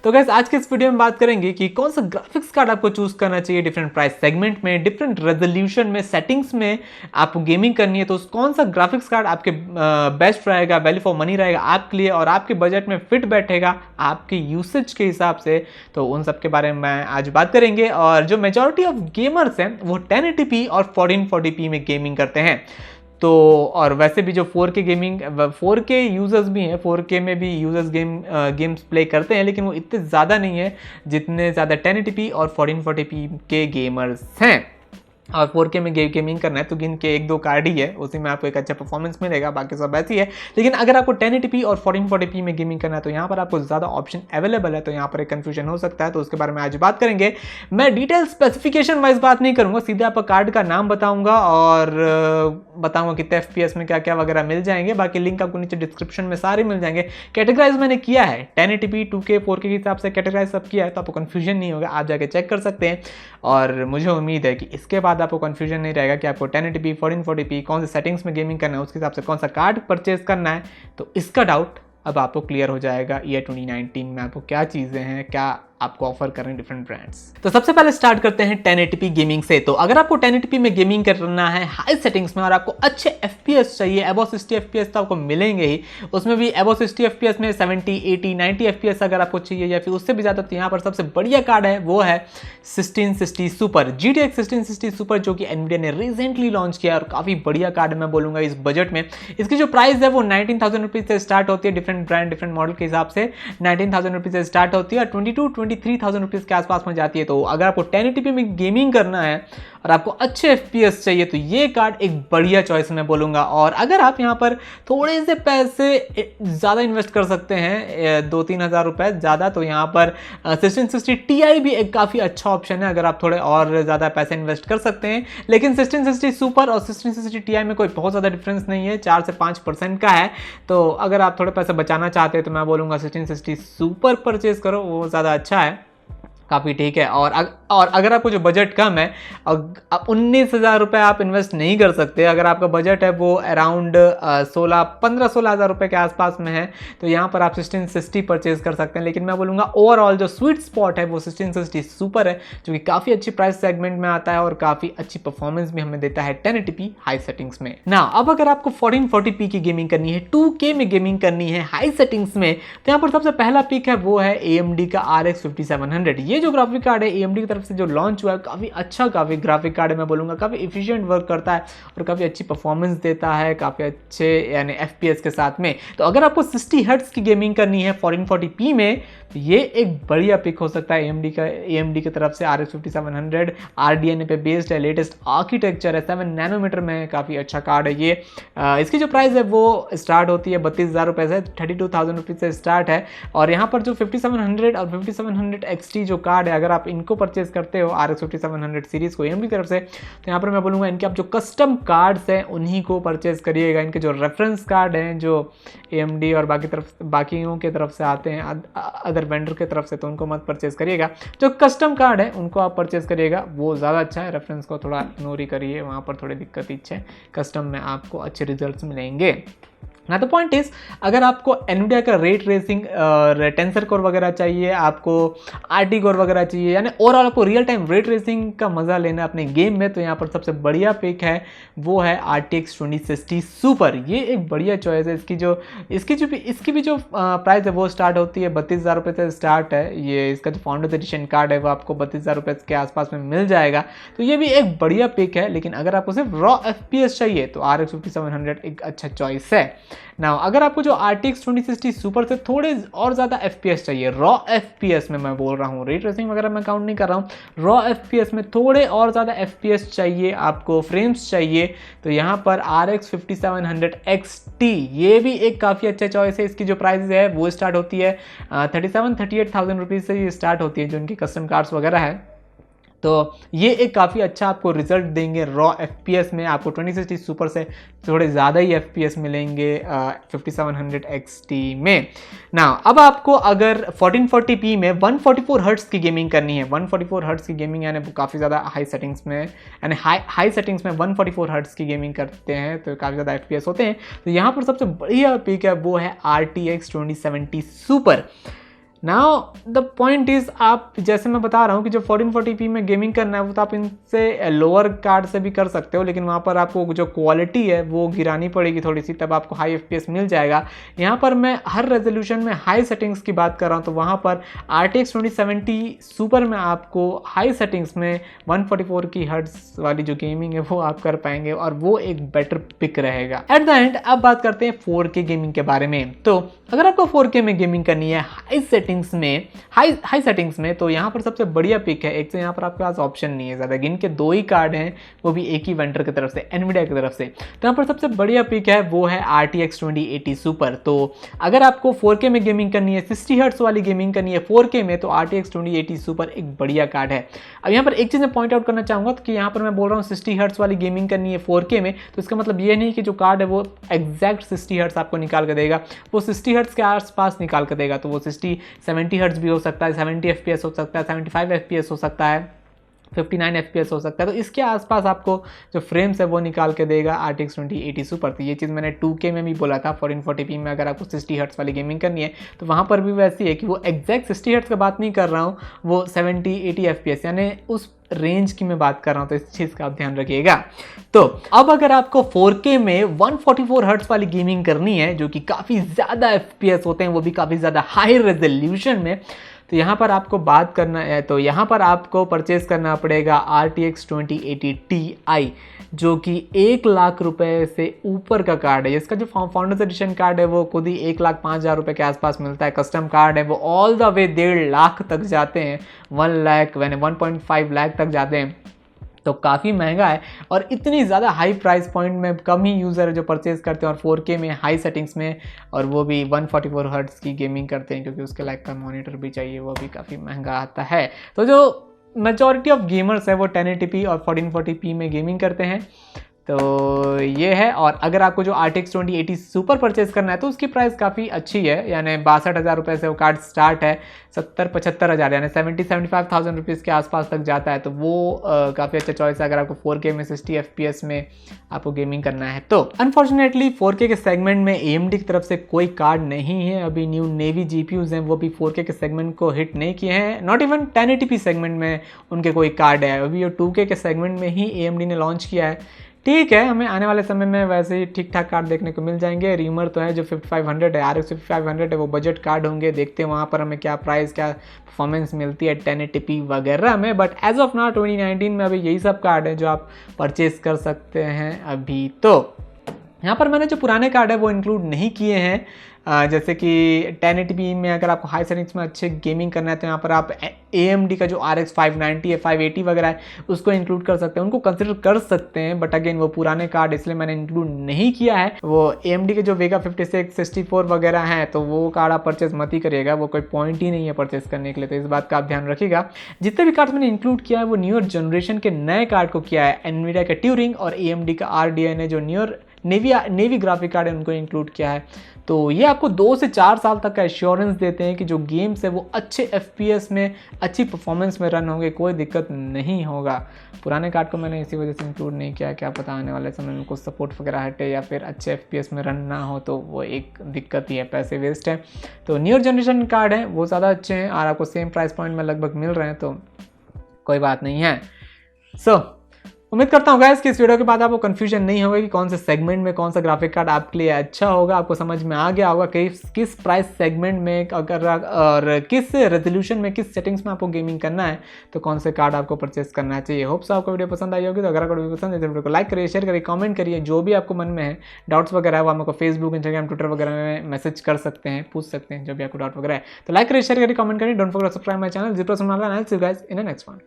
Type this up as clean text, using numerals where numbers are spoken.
तो गाइस आज के इस वीडियो में बात करेंगे कि कौन सा ग्राफिक्स कार्ड आपको चूज करना चाहिए डिफरेंट प्राइस सेगमेंट में, डिफरेंट रेजोल्यूशन में, सेटिंग्स में आपको गेमिंग करनी है तो कौन सा ग्राफिक्स कार्ड आपके बेस्ट रहेगा, वैल्यू फॉर मनी रहेगा आपके लिए और आपके बजट में फिट बैठेगा आपके यूसेज के हिसाब से। तो उन सब के बारे में आज बात करेंगे। और जो मेजॉरिटी ऑफ गेमर्स हैं वो 1080p और 1440p में गेमिंग करते हैं। तो और वैसे भी जो 4K गेमिंग 4K यूजर्स भी हैं, 4K में भी यूजर्स गेम्स प्ले करते हैं, लेकिन वो इतने ज़्यादा नहीं है जितने ज़्यादा 1080p और 1440p के गेमर्स हैं। और 4K में गेमिंग करना है तो गिन के 1-2 कार्ड ही है, उसी में आपको एक अच्छा परफॉर्मेंस मिलेगा, बाकी सब ऐसी है। लेकिन अगर आपको 1080p और 1440p में गेमिंग करना है तो यहाँ पर आपको ज़्यादा ऑप्शन अवेलेबल है, तो यहाँ पर एक कन्फ्यूजन हो सकता है, तो उसके बारे में आज बात करेंगे। मैं डिटेल स्पेसिफिकेशन वाइज बात नहीं करूँगा, सीधे आपको कार्ड का नाम बताऊँगा और बताऊँगा कितने FPS में क्या क्या वगैरह मिल जाएंगे। बाकी लिंक आपको नीचे डिस्क्रिप्शन में सारे मिल जाएंगे। कैटेगराइज मैंने किया है 1080p 2K 4K के हिसाब से कैटेगराइज सब किया है, तो आपको कन्फ्यूजन नहीं होगा, आप जाके चेक कर सकते हैं। और मुझे उम्मीद है कि इसके बाद आपको कंफ्यूजन नहीं रहेगा कि आपको 1080p 1440p कौन से सेटिंग्स में गेमिंग करना है, उसके हिसाब से कौन सा कार्ड परचेज करना है। तो इसका डाउट अब आपको क्लियर हो जाएगा ईयर 2019 में आपको क्या चीज़ें हैं, क्या आपको ऑफर कर रहे हैं डिफरेंट ब्रांड्स। तो सबसे पहले स्टार्ट करते हैं 1080p गेमिंग से। तो अगर आपको 1080p में गेमिंग करना है हाई सेटिंग्स में और आपको अच्छे FPS चाहिए, अबव 60 FPS तो आपको मिलेंगे ही, उसमें भी अबव 60 FPS में 70 80 90 FPS अगर आपको चाहिए या फिर उससे भी ज़्यादा, तो यहाँ पर सबसे बढ़िया कार्ड है वो है 1660 सुपर, GTX 1660 सुपर, जो कि एनवीडिया ने रिसेंटली लॉन्च किया और काफ़ी बढ़िया कार्ड है मैं बोलूँगा इस बजट में। इसकी जो प्राइस है वो 19,000 रुपीज़ से स्टार्ट होती है, डिफरेंट ब्रांड डिफरेंट मॉडल के हिसाब से 19,000 रुपीज़ से स्टार्ट होती है और 23,000 रुपीज़ के आसपास में जाती है। तो अगर आपको 1080p में गेमिंग करना है और आपको अच्छे FPS चाहिए तो ये कार्ड एक बढ़िया चॉइस मैं बोलूँगा। और अगर आप यहाँ पर थोड़े से पैसे ज़्यादा इन्वेस्ट कर सकते हैं, 2-3 हज़ार रुपये ज़्यादा, तो यहाँ पर 1660 Ti भी एक काफ़ी अच्छा ऑप्शन है अगर आप थोड़े और ज़्यादा पैसे इन्वेस्ट कर सकते हैं। लेकिन 1660 सुपर और 1660 Ti में कोई बहुत ज़्यादा डिफरेंस नहीं है, 4 से 5% का है। तो अगर आप थोड़े पैसे बचाना चाहते हैं तो मैं बोलूँगा 1660 सुपर परचेज करो, वो ज़्यादा अच्छा है, काफ़ी ठीक है। और अगर आपको जो बजट कम है, 19,000 रुपये आप इन्वेस्ट नहीं कर सकते, अगर आपका बजट है वो अराउंड 15-16 हज़ार रुपये के आसपास में है, तो यहाँ पर आप 1660 परचेज कर सकते हैं। लेकिन मैं बोलूँगा ओवरऑल जो स्वीट स्पॉट है वो 1660 सुपर है, जो कि काफ़ी अच्छी प्राइस सेगमेंट में आता है और काफ़ी अच्छी परफॉर्मेंस भी हमें देता है 1080p हाई सेटिंग्स में। ना अब अगर आपको 1440p की गेमिंग करनी है, 2K में गेमिंग करनी है हाई सेटिंग्स में, तो यहाँ पर सबसे पहला पिक है वो है AMD का RX 5700। ये जो ग्राफिक कार्ड है AMD की तरफ से जो लॉन्च हुआ है काफ़ी अच्छा ग्राफिक कार्ड है मैं बोलूँगा, काफ़ी इफिशिएंट वर्क करता है और काफ़ी अच्छी परफॉर्मेंस देता है, काफ़ी अच्छे यानी FPS के साथ में। तो अगर आपको 60 हर्ट्ज की गेमिंग करनी है 1440p में तो ये एक बढ़िया पिक हो सकता है AMD की तरफ से। RX 5700 RDNA पे बेस्ड है, लेटेस्ट आर्किटेक्चर है, 7 नैनोमीटर में, काफ़ी अच्छा कार्ड है ये। इसकी जो प्राइस है वो स्टार्ट होती है 32,000 रुपये से, 32,000 रुपीज़ से स्टार्ट है। और यहाँ पर जो 5700 और 5700 XT जो कार्ड है, अगर आप इनको परचेज करते हो RX 5700 सीरीज़ को AMD की तरफ से, तो यहाँ पर मैं बोलूँगा इनके आप जो कस्टम कार्ड्स हैं उन्हीं को परचेज करिएगा। इनके जो रेफरेंस कार्ड हैं जो AMD और बाकियों की तरफ से आते हैं अदर वेंडर की तरफ से, तो उनको मत परचेज करिएगा। जो कस्टम कार्ड है उनको आप परचेज करिएगा, वो ज़्यादा अच्छा है। रेफरेंस को थोड़ा इग्नोर ही करिए, वहाँ पर थोड़ी दिक्कत ही है, कस्टम में आपको अच्छे रिजल्ट्स मिलेंगे ना। तो पॉइंट इज, अगर आपको एनवीडिया का रेट रेसिंग टेंसर कोर वगैरह चाहिए, आपको RT कोर वगैरह चाहिए, यानी ओवरऑल आपको रियल टाइम रेट रेसिंग का मजा लेना अपने गेम में, तो यहाँ पर सबसे बढ़िया पिक है वो है RTX 2060 सुपर। ये एक बढ़िया चॉइस है। इसकी भी जो प्राइस है वो स्टार्ट होती है 32,000 रुपये से स्टार्ट है। ये इसका जो फाउंडर्स एडिशन कार्ड है वो आपको 32,000 रुपये के आसपास में मिल जाएगा, तो ये भी एक बढ़िया पिक है। लेकिन अगर आपको सिर्फ रॉ FPS चाहिए तो RX 5700 एक अच्छा चॉइस है। नाउ अगर आपको जो RTX 2060 सुपर से थोड़े और ज़्यादा FPS चाहिए, रॉ FPS में मैं बोल रहा हूँ, रेट रेसिंग वगैरह मैं काउंट नहीं कर रहा हूँ, रॉ FPS में थोड़े और ज़्यादा FPS चाहिए, आपको फ्रेम्स चाहिए, तो यहाँ पर RX 5700 XT ये भी एक काफ़ी अच्छा चॉइस है। इसकी जो प्राइस है वो स्टार्ट होती है 37-38,000 रुपीज़ से ये स्टार्ट होती है, जो इनकी कस्टम कार्ड्स वगैरह है। तो ये एक काफ़ी अच्छा आपको रिजल्ट देंगे रॉ FPS में। आपको 2060 सुपर से थोड़े ज़्यादा ही FPS मिलेंगे 5700 XT में। ना अब आपको अगर 1440p में 144 हर्ट्ज़ की गेमिंग करनी है, 144 हर्ट्ज़ की गेमिंग यानी काफ़ी ज़्यादा हाई सेटिंग्स में, यानी हाई सेटिंग्स में 144 हर्ट्ज़ की गेमिंग करते हैं तो काफ़ी ज़्यादा FPS होते हैं, तो यहाँ पर सबसे बढ़िया पिक है वो है RTX 2070 super. Now the point is, आप जैसे मैं बता रहा हूँ कि जो 1440p में गेमिंग करना है वो तो आप इनसे लोअर कार्ड से भी कर सकते हो, लेकिन वहाँ पर आपको जो क्वालिटी है वो गिरानी पड़ेगी थोड़ी सी, तब आपको हाई FPS मिल जाएगा। यहाँ पर मैं हर रेजोल्यूशन में हाई सेटिंग्स की बात कर रहा हूँ, तो वहाँ पर RTX 2070 सुपर में आपको हाई सेटिंग्स में 144 की हर्ट्ज वाली जो गेमिंग है वो आप कर पाएंगे, और वो एक बेटर पिक रहेगा। एट द एंड अब बात करते हैं 4K गेमिंग के बारे में। तो अगर आपको 4K में गेमिंग करनी है हाई सेटिंग्स में, तो यहाँ पर सबसे बढ़िया पिक है। एक तो यहाँ पर आपके पास ऑप्शन नहीं है ज़्यादा, गिन के 2 ही कार्ड हैं, वो भी एक ही वेंडर की तरफ से, एनवीडिया की तरफ से। तो यहाँ पर सबसे बढ़िया पिक है वो है RTX 2080 सुपर। तो अगर आपको 4K में गेमिंग करनी है, 60 हर्ट्ज वाली गेमिंग करनी है 4K में, तो RTX 2080 सुपर एक बढ़िया कार्ड है। अब यहाँ पर एक चीज़ मैं पॉइंट आउट करना चाहूँगा कि यहाँ पर मैं बोल रहा हूँ 60 हर्ट्ज वाली गेमिंग करनी है 4K में, तो इसका मतलब ये नहीं कि जो कार्ड है वो एग्जैक्ट 60 हर्ट्ज आपको निकाल कर देगा, वो 60 हर्ट्ज के आसपास निकाल कर देगा। तो वो 70 हर्ट्ज भी हो सकता है, 70 FPS हो सकता है, 75 FPS हो सकता है, 59 FPS हो सकता है। तो इसके आसपास आपको जो फ्रेम्स है वो निकाल के देगा RTX 2080 सुपर। तो ये चीज़ मैंने 2K में भी बोला था, 1440p में अगर आपको 60 हर्ट्ज वाली गेमिंग करनी है तो वहाँ पर भी वैसी है कि वो एग्जैक्ट 60 हर्ट्ज का बात नहीं कर रहा हूँ, वो 70-80 FPS यानी उस रेंज की मैं बात कर रहा हूँ। तो इस चीज़ का आप ध्यान रखिएगा। तो अब अगर आपको 4K में 144 हर्ट्ज वाली गेमिंग करनी है, जो कि काफ़ी ज़्यादा FPS होते हैं, वो भी काफ़ी ज़्यादा हाई रेजोल्यूशन में, तो यहाँ पर आपको बात करना है, तो यहाँ पर आपको परचेज करना पड़ेगा RTX 2080 Ti, जो कि 1 लाख रुपए से ऊपर का कार्ड है। इसका जो फाउंडर्स एडिशन कार्ड है वो खुद ही 1,05,000 रुपए के आसपास मिलता है। कस्टम कार्ड है वो ऑल द वे 1.5 लाख तक जाते हैं, 1 लाख 1.5 लाख तक जाते हैं। तो काफ़ी महंगा है, और इतनी ज़्यादा हाई प्राइस पॉइंट में कम ही यूज़र है जो परचेज़ करते हैं, और 4K में हाई सेटिंग्स में, और वो भी 144 हर्ट्ज़ की गेमिंग करते हैं, क्योंकि उसके लायक का मॉनिटर भी चाहिए, वो भी काफ़ी महंगा आता है। तो जो मेजॉरिटी ऑफ गेमर्स है वो 1080p और 1440p में गेमिंग करते हैं। तो ये है। और अगर आपको जो RTX 2080 सुपर परचेज करना है तो उसकी प्राइस काफ़ी अच्छी है, यानी 62,000 रुपये से वो कार्ड स्टार्ट है, 70-75,000 यानी 70-75,000 रुपीज़ के आसपास तक जाता है। तो वो काफ़ी अच्छा चॉइस है अगर आपको 4K में 60 FPS में आपको गेमिंग करना है। तो अनफॉर्चुनेटली 4K के सेगमेंट में AMD की तरफ से कोई कार्ड नहीं है। अभी न्यू नेवी GPUs हैं, वो भी 4K के सेगमेंट को हिट नहीं किए हैं। नॉट इवन 1080p सेगमेंट में उनके कोई कार्ड है। अभी ये 2K के सेगमेंट में ही AMD ने लॉन्च किया है। ठीक है, हमें आने वाले समय में वैसे ही ठीक ठाक कार्ड देखने को मिल जाएंगे। रीमर तो है जो 5500 है, RX 5500 है, वो बजट कार्ड होंगे। देखते हैं वहाँ पर हमें क्या प्राइस, क्या परफॉर्मेंस मिलती है 1080p वगैरह में। बट एज ऑफ नाउ 2019 में अभी यही सब कार्ड है जो आप परचेज कर सकते हैं अभी। तो यहाँ पर मैंने जो पुराने कार्ड है वो इंक्लूड नहीं किए हैं, जैसे कि 1080p में अगर आपको हाई सेटिंग्स में अच्छे गेमिंग करना है तो यहाँ पर आप AMD का जो RX 590 है, 580 वगैरह है, उसको इंक्लूड कर सकते हैं, उनको कंसिडर कर सकते हैं। बट अगेन वो पुराने कार्ड इसलिए मैंने इंक्लूड नहीं किया है। वो AMD के जो Vega 56, 64 वगैरह हैं तो वो कार्ड आप परचेज मत ही करिएगा, वो कोई पॉइंट ही नहीं है परचेज करने के लिए। तो इस बात का आप ध्यान रखिएगा। जितने भी कार्ड मैंने इंक्लूड किया है वो न्यूअर जनरेशन के नए कार्ड को किया है। एनवीडिया का ट्यूरिंग और AMD का RDNA जो न्यूअर नेवी ग्राफिक कार्ड है उनको इंक्लूड किया है। तो ये आपको 2 से 4 साल तक का एश्योरेंस देते हैं कि जो गेम्स है वो अच्छे FPS में, अच्छी परफॉर्मेंस में रन होंगे, कोई दिक्कत नहीं होगा। पुराने कार्ड को मैंने इसी वजह से इंक्लूड नहीं किया, क्या पता आने वाले समय में कुछ सपोर्ट वगैरह हटे या फिर अच्छे FPS में रन ना हो तो वो एक दिक्कत ही है, पैसे वेस्ट है। तो न्यूअर जनरेशन कार्ड हैं वो ज़्यादा अच्छे हैं और आपको सेम प्राइस पॉइंट में लगभग मिल रहे हैं, तो कोई बात नहीं है। उम्मीद करता हूँ गाइस कि इस वीडियो के बाद आपको कंफ्यूजन नहीं होगा कि कौन से सेगमेंट में कौन सा ग्राफिक कार्ड आपके लिए अच्छा होगा। आपको समझ में आ गया होगा कि किस प्राइस सेगमेंट में अगर और किस रेजोल्यूशन में, किस सेटिंग्स में आपको गेमिंग करना है तो कौन से कार्ड आपको परचेस करना चाहिए। होप्स आपको वीडियो पसंद आई होगी। तो अगर आपको वीडियो पसंद है तो वीडियो को लाइक करिए, शेयर करिए, कमेंट करिए। जो भी आपको मन में है, डाउट्स वगैरह है, वो आपको फेसबुक, इंस्टाग्राम, ट्विटर वगैरह में मैसेज कर सकते हैं, पूछ सकते हैं जो भी आपको डाउट वगैरह है। तो लाइक करिए, शेयर करिए, कमेंट करिए। Don't forget to subscribe my channel. In the next one.